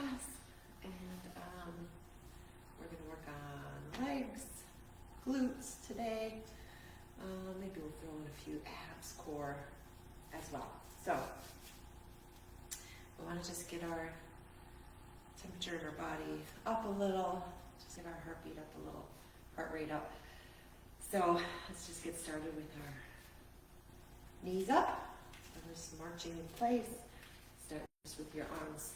class, and we're going to work on legs, glutes today. Maybe we'll throw in a few abs, core as well. So we want to just get our temperature of our body up a little, just get our heartbeat up a little, heart rate up. So let's just get started with our knees up. We're just marching in place. Start just with your arms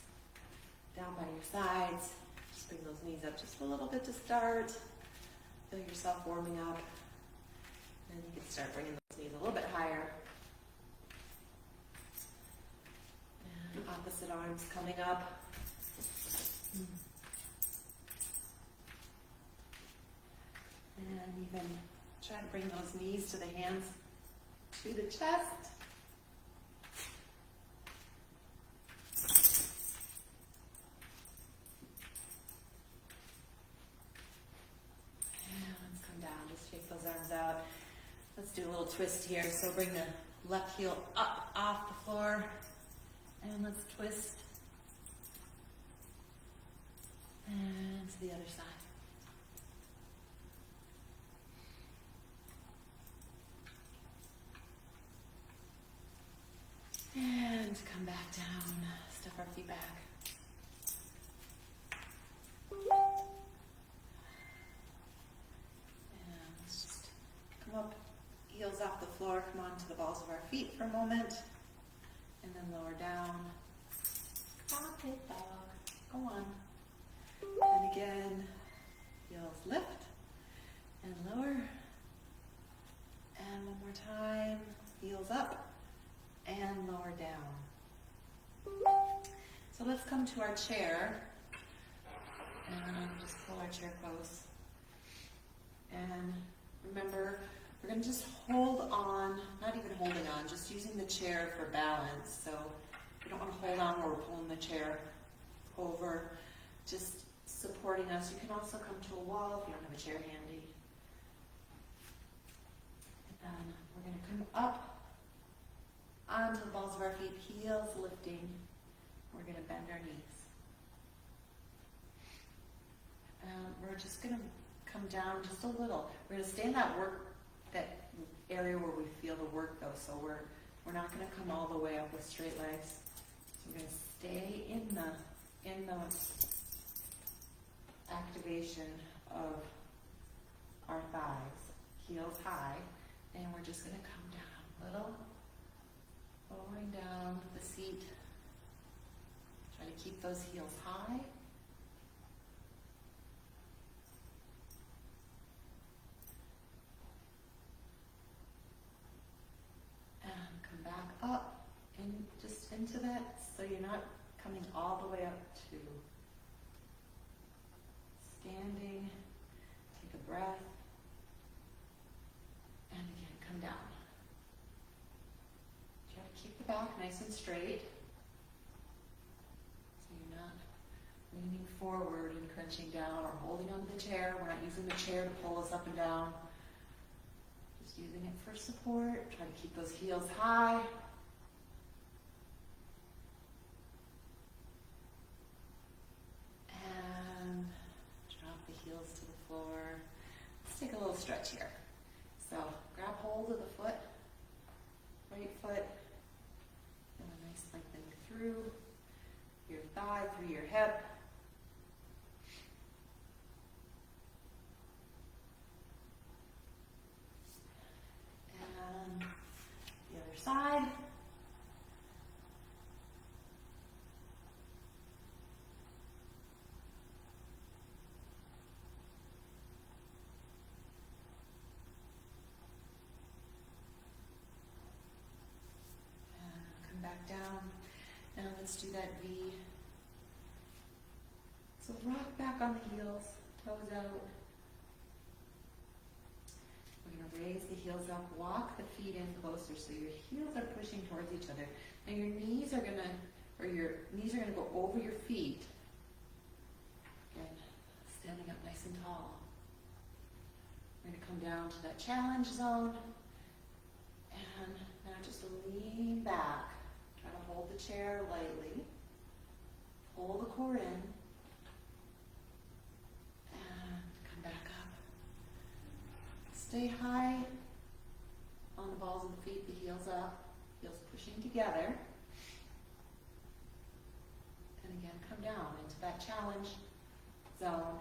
down by your sides. Just bring those knees up just a little bit to start. Feel yourself warming up. And you can start bringing those knees a little bit higher. And opposite arms coming up. And even try to bring those knees to the hands, to the chest. And let's come down, just shake those arms out. Let's do a little twist here. So bring the left heel up off the floor, and let's twist. And to the other side. And come back down, step our feet back. And let's just come up, heels off the floor, come onto the balls of our feet for a moment. And then lower down. Stop it, dog. Go on. And again, heels lift and lower. And one more time, heels up and lower down. So let's come to our chair. And just pull our chair close. And remember, we're going to just hold on, not even holding on, just using the chair for balance. So we don't want to hold on while we're pulling the chair over. Just supporting us. You can also come to a wall if you don't have a chair handy. And then we're going to come up onto the balls of our feet, heels lifting. We're going to bend our knees. We're just going to come down just a little. We're going to stay in that area where we feel the work though. So we're not going to come all the way up with straight legs. So we're going to stay in the activation of our thighs, heels high, and we're just going to come down a little, lowering down the seat. Try to keep those heels high. And come back up and just into that, so you're not coming all the way up to standing. Take a breath. And again, come down. Try to keep the back nice and straight. So you're not leaning forward and crunching down or holding onto the chair. We're not using the chair to pull us up and down. Just using it for support. Try to keep those heels high. And drop the heels to the floor. Let's take a little stretch here. So grab hold of the foot, right foot, and a nice lengthening through your thigh, through your hip. And the other side. Back down. Now let's do that V. So rock back on the heels, toes out. We're going to raise the heels up, walk the feet in closer so your heels are pushing towards each other. Now your knees are going to go over your feet. Again, standing up nice and tall. We're going to come down to that challenge zone. And now just lean back. Try to hold the chair lightly. Pull the core in, and come back up. Stay high on the balls of the feet, the heels up, heels pushing together. And again, come down into that challenge zone,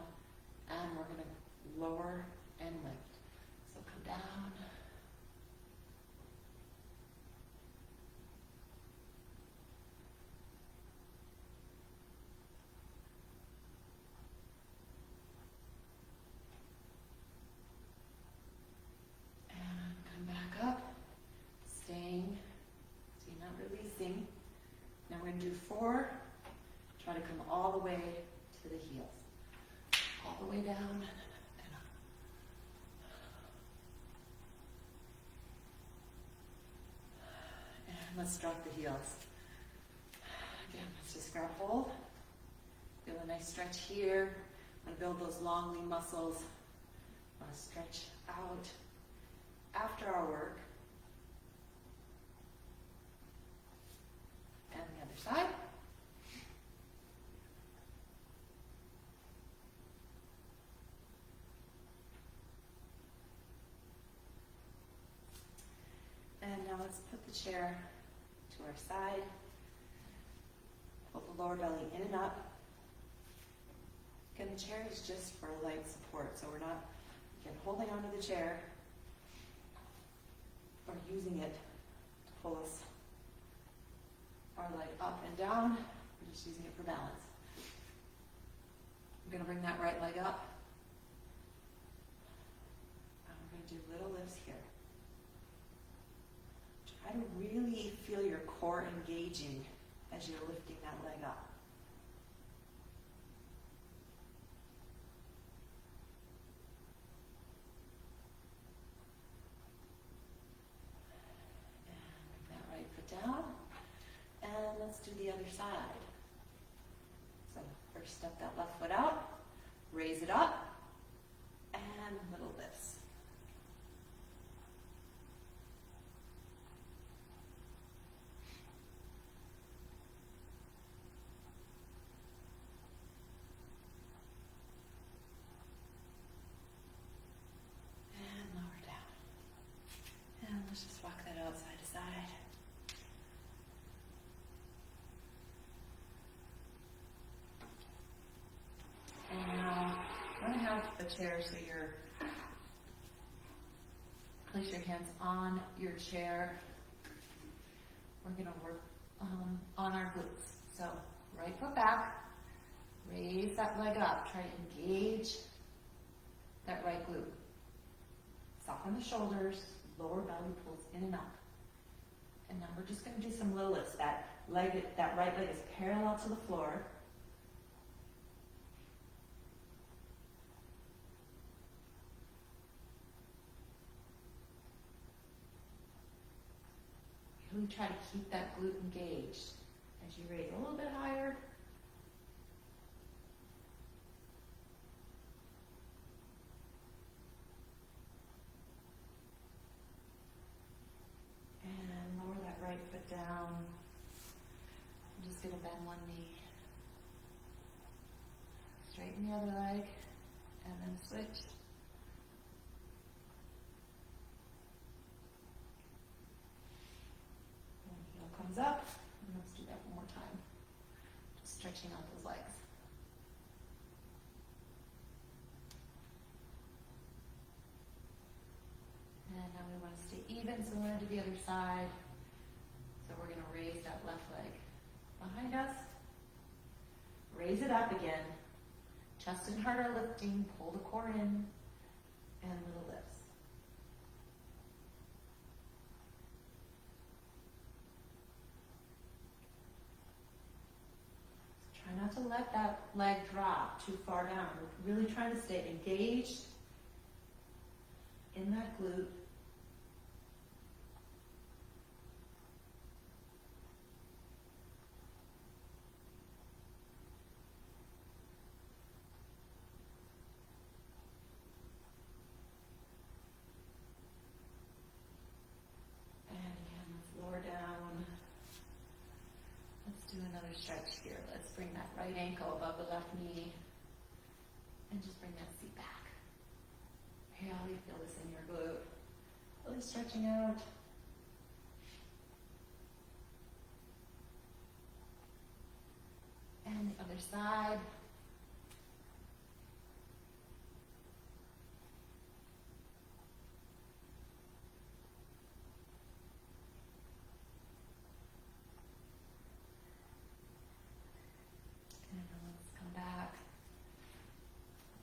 and we're going to lower and lift. So come down. And come back up, staying, so you're not releasing. Now we're going to do 4. Try to come all the way to the heels. All the way down and up. And let's drop the heels. Again, let's just grab hold. Feel a nice stretch here. I'm going to build those long lean muscles. I want to stretch out after our work. And the other side. And now let's put the chair to our side. Pull the lower belly in and up. Again, the chair is just for light support, so we're not, again, holding onto the chair or using it to pull us our leg up and down. We're just using it for balance. I'm going to bring that right leg up. And we're going to do little lifts here. Try to really feel your core engaging as you're lifting that leg up. And bring that right foot down. And let's do the other side. So first step that left foot out, raise it up, and little lifts. Let's just walk that out side to side. And now I'm going to have the chair so you're, place your hands on your chair. We're going to work on our glutes. So right foot back, raise that leg up. Try to engage that right glute. Soften the shoulders. Lower belly pulls in and up. And now we're just going to do some little lifts. That right leg is parallel to the floor. Really try to keep that glute engaged as you raise a little bit higher. Right foot down. I'm just going to bend one knee. Straighten the other leg, and then switch. And heel comes up, and let's do that one more time. Just stretching out those legs. And now we want to stay even, so we're going to do the other side. So we're going to raise that left leg behind us. Raise it up again. Chest and heart are lifting. Pull the core in. And little lifts. So try not to let that leg drop too far down. We're really trying to stay engaged in that glute. Stretch here. Let's bring that right right ankle above the left knee. And just bring that seat back. Really feel this in your glute. Really stretching out. And the other side. And then let's come back.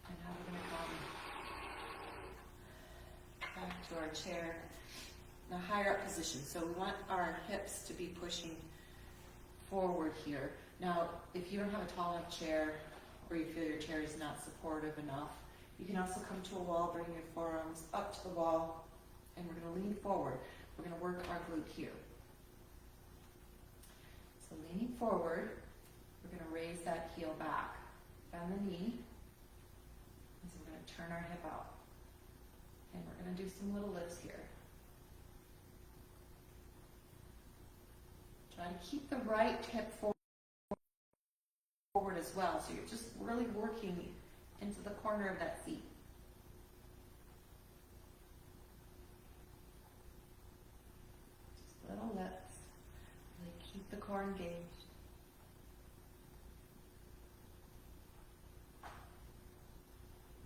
And now we're going to come back to our chair in a higher up position. So we want our hips to be pushing forward here. Now, if you don't have a tall enough chair or you feel your chair is not supportive enough, you can also come to a wall, bring your forearms up to the wall, and we're going to lean forward. We're going to work our glute here. So leaning forward, we're going to raise that heel back, bend the knee, and so we're going to turn our hip out. And we're going to do some little lifts here. Try to keep the right hip forward as well, so you're just really working into the corner of that seat. Just little lifts. Really keep the core engaged.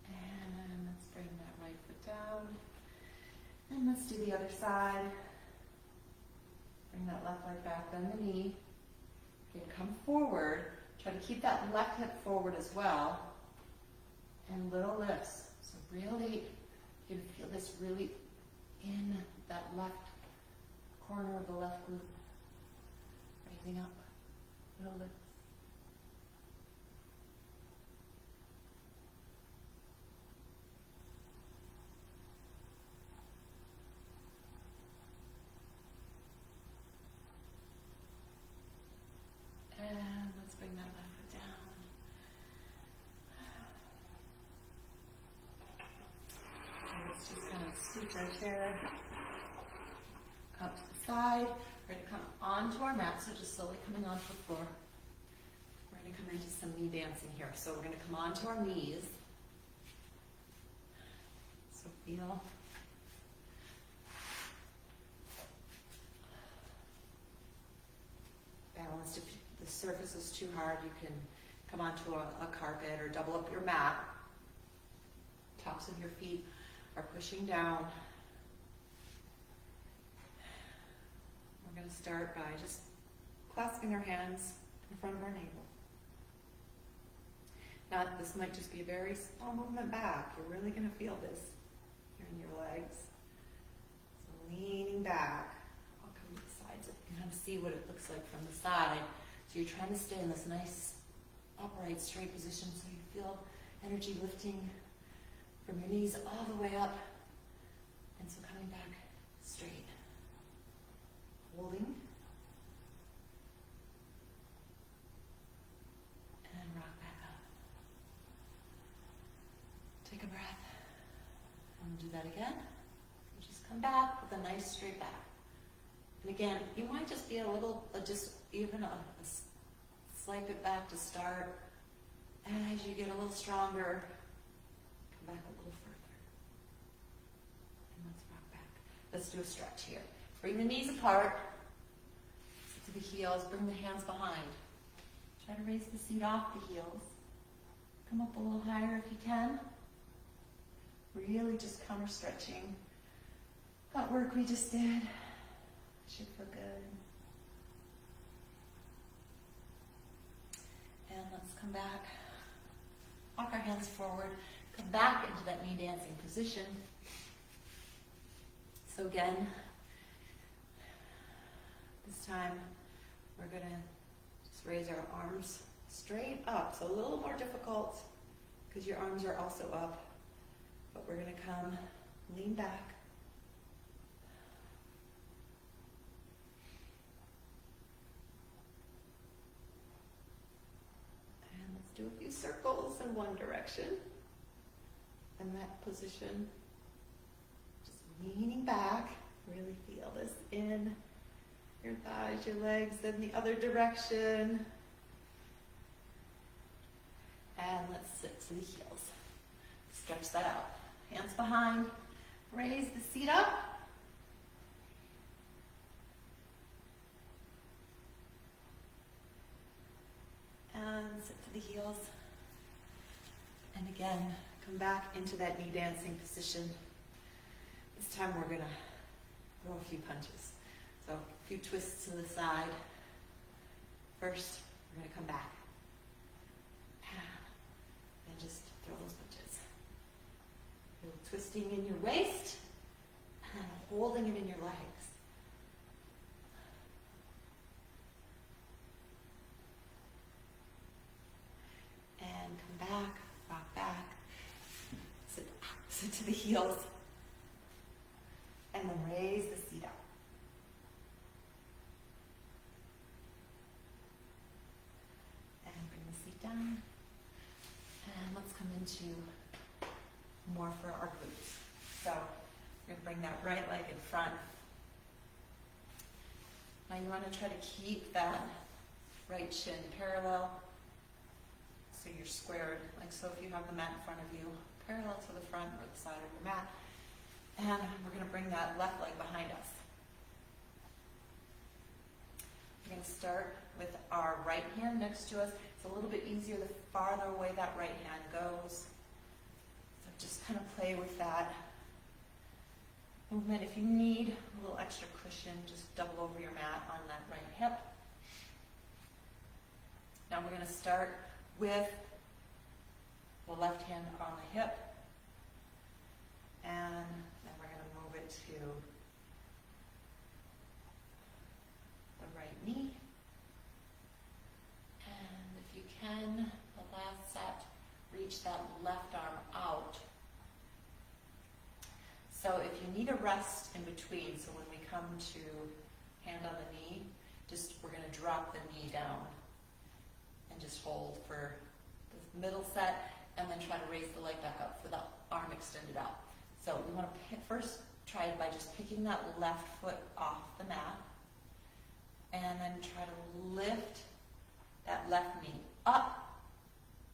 And let's bring that right foot down. And let's do the other side. Bring that left leg back, bend the knee. Okay, come forward. Try to keep that left hip forward as well. And little lifts. So really, you feel this really in that left corner of the left glute. Raising up. Little lifts. And let's bring that left foot down. And let's just kind of scoot our chair up to the side. We're going to come onto our mat, so just slowly coming onto the floor. We're going to come into some knee dancing here. So we're going to come onto our knees. So feel. Balanced. If the surface is too hard, you can come onto a carpet or double up your mat. Tops of your feet are pushing down. We're going to start by just clasping our hands in front of our navel. Now, this might just be a very small movement back. You're really going to feel this here in your legs. So leaning back. I'll come to the side so you can kind of see what it looks like from the side. So you're trying to stay in this nice, upright, straight position so you feel energy lifting from your knees all the way up. And so coming back straight. Holding. And rock back up. Take a breath. And do that again. Just come back with a nice straight back. And again, you might just be a little, just even a slight bit back to start. And as you get a little stronger, come back a little further. And let's rock back. Let's do a stretch here. Bring the knees apart. Sit to the heels. Bring the hands behind. Try to raise the seat off the heels. Come up a little higher if you can. Really just counter stretching. That work we just did. Should feel good. And let's come back. Walk our hands forward. Come back into that knee dancing position. So again, this time we're going to just raise our arms straight up. So a little more difficult because your arms are also up. But we're going to come, lean back. And let's do a few circles in one direction. In that position, just leaning back. Really feel this in your thighs, your legs, then the other direction. And let's sit to the heels. Stretch that out. Hands behind. Raise the seat up. And sit to the heels. And again, come back into that knee dancing position. This time we're going to throw a few punches. So a few twists to the side. First, we're going to come back. And just throw those punches. A little twisting in your waist and holding it in your legs. And come back, rock back, sit to the heels, and then raise the seat up. And bring the seat down. And let's come into more for our glutes. So we're going to bring that right leg in front. Now you want to try to keep that right shin parallel. So you're squared, like so if you have the mat in front of you, parallel to the front or the side of your mat. And we're going to bring that left leg behind us. We're going to start with our right hand next to us. It's a little bit easier the farther away that right hand goes. So just kind of play with that movement. If you need a little extra cushion, just double over your mat on that right hip. Now we're going to start with the left hand on the hip, and then we're going to move it to the right knee. And if you can, the last set, reach that left arm out. So if you need a rest in between, so when we come to hand on the knee, we're going to drop the knee down and just hold for the middle set, and then try to raise the leg back up for the arm extended out. So we want to first try it by just picking that left foot off the mat, and then try to lift that left knee up,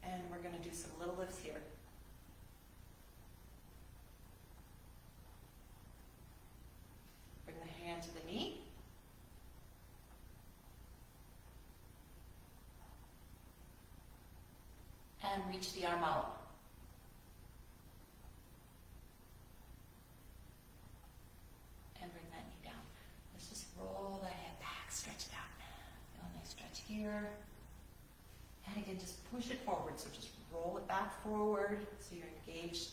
and we're going to do some little lifts here. Bring the hand to the knee. And reach the arm out. And bring that knee down. Let's just roll the head back, stretch it out. Feel a nice stretch here. And again, just push it forward. So just roll it back forward so you're engaged.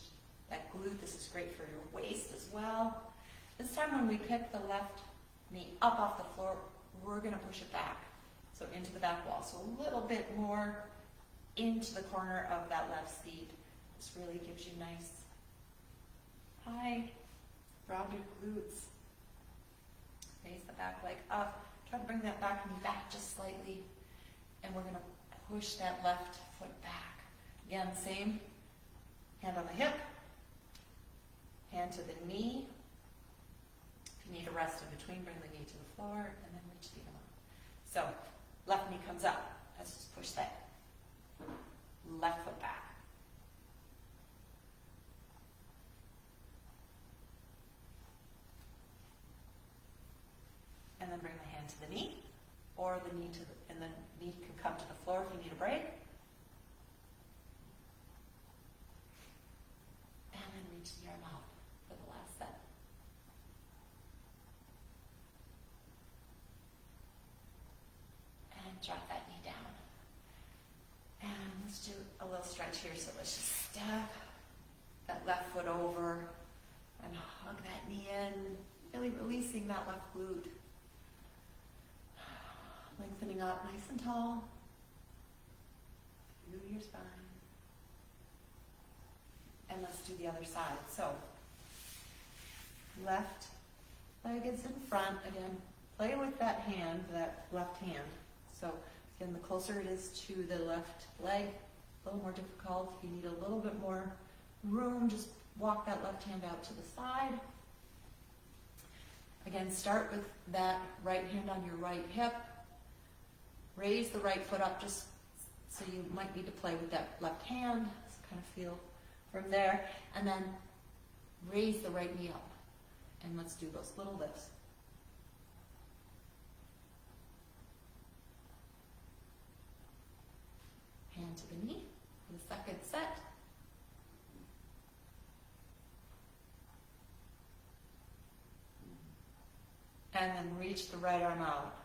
That glute, this is great for your waist as well. This time when we pick the left knee up off the floor, we're going to push it back. So into the back wall. So a little bit more into the corner of that left seat. This really gives you nice high rounded glutes. Raise the back leg up. Try to bring that back knee back just slightly. And we're going to push that left foot back. Again, same. Hand on the hip. Hand to the knee. If you need a rest in between, bring the knee to the floor and then reach the arm up. So left knee comes up. Let's just push that. Left foot back. And then bring the hand to the knee, or the knee to the, and then knee can come to the floor if you need a break. And then reach the arm out for the last set. And drop that knee down. And let's do a little stretch here. So let's just step that left foot over and hug that knee in, really releasing that left glute. Lengthening up nice and tall through your spine. And let's do the other side. So left leg is in front. Again, play with that hand, that left hand. So again, the closer it is to the left leg, a little more difficult. If you need a little bit more room, just walk that left hand out to the side. Again, start with that right hand on your right hip. Raise the right foot up just So you might need to play with that left hand, so kind of feel from there, and then raise the right knee up. And let's do those little lifts. Hand to the knee for the second set. And then reach the right arm out.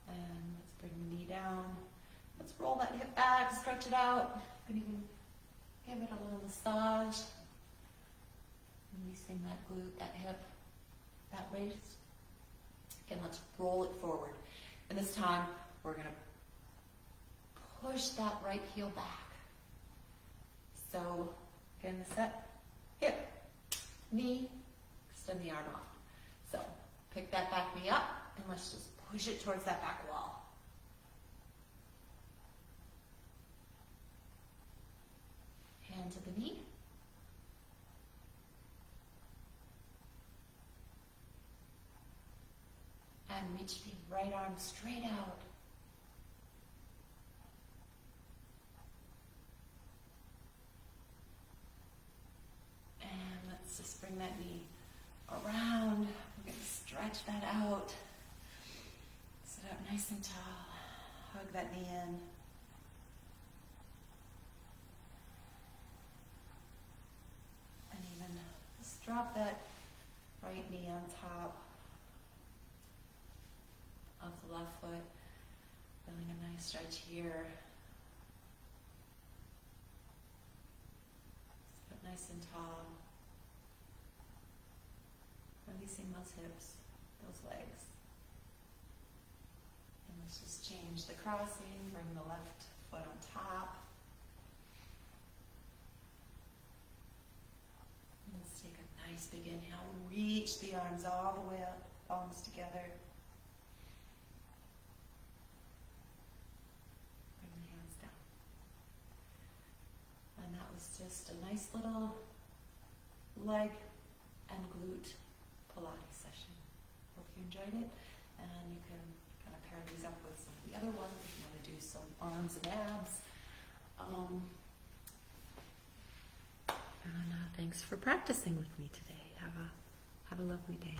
And let's bring the knee down. Let's roll that hip back, stretch it out. You can even give it a little massage. Releasing that glute, that hip, that waist. Again, let's roll it forward. And this time, we're going to push that right heel back. So, again, the set, hip, knee, extend the arm off. So, pick that back knee up, and let's just push it towards that back wall. Hand to the knee. And reach the right arm straight out. And let's just bring that knee around. We're going to stretch that out. Sit up nice and tall. Hug that knee in. And even just drop that right knee on top of the left foot, feeling a nice stretch here. Sit up nice and tall. Releasing those hips, those legs. And let's just change the crossing, bring the left foot on top. And let's take a nice big inhale, reach the arms all the way up, palms together. Just a nice little leg and glute Pilates session. Hope you enjoyed it, and you can kind of pair these up with some of the other ones if you want to do some arms and abs. And thanks for practicing with me today. Have a lovely day.